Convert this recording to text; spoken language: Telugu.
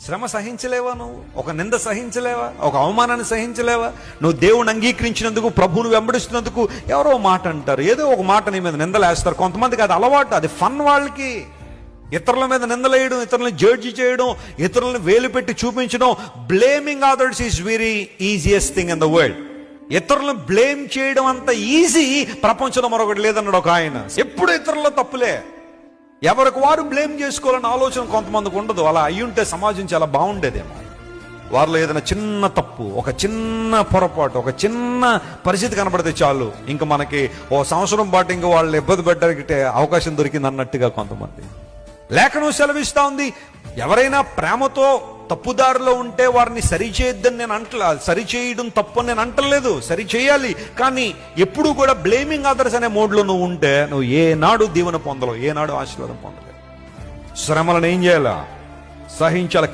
శ్రమ సహించలేవా? నువ్వు ఒక నింద సహించలేవా? ఒక అవమానాన్ని సహించలేవా? నువ్వు దేవుని అంగీకరించినందుకు, ప్రభువును వెంబడిస్తున్నందుకు ఎవరో మాట అంటారు, ఏదో ఒక మాట నీ మీద నిందలేస్తారు. కొంతమందికి అది అలవాటు, అది ఫన్ వాళ్ళకి. ఇతరుల మీద నిందలేయడం, ఇతరులను జడ్జి చేయడం, ఇతరులను వేలు పెట్టి చూపించడం. Blaming others is very easiest thing in the world. ఇతరులను బ్లేమ్ చేయడం అంత ఈజీ ప్రపంచంలో మరొకటి లేదన్నాడు ఒక ఆయన. ఎప్పుడు ఇతరుల తప్పులే, ఎవరికి వారు బ్లేమ్ చేసుకోవాలని ఆలోచన కొంతమందికి ఉండదు. అలా అయ్యుంటే సమాజం చాలా బాగుండేదేమో. వారిలో ఏదైనా చిన్న తప్పు, ఒక చిన్న పొరపాటు, ఒక చిన్న పరిస్థితి కనబడితే చాలు, ఇంకా మనకి ఓ సంవత్సరం పాటు ఇంకా వాళ్ళు ఇబ్బంది పెట్టడానికి అవకాశం దొరికింది అన్నట్టుగా కొంతమంది. లేఖనం సెలవిస్తా ఉంది, ఎవరైనా ప్రేమతో తప్పుదారిలో ఉంటే వారిని సరిచేయద్దని నేను సరిచేయడం తప్పు అని నేను అంటలేదు, సరిచేయాలి. కానీ ఎప్పుడు కూడా బ్లేమింగ్ అదర్స్ అనే మోడ్లో నువ్వు ఉంటే నువ్వు ఏనాడు దీవెన పొందలేవు, ఏనాడు ఆశీర్వాదం పొందలేవు. శ్రమలను ఏం చేయాలా? సహించాలి.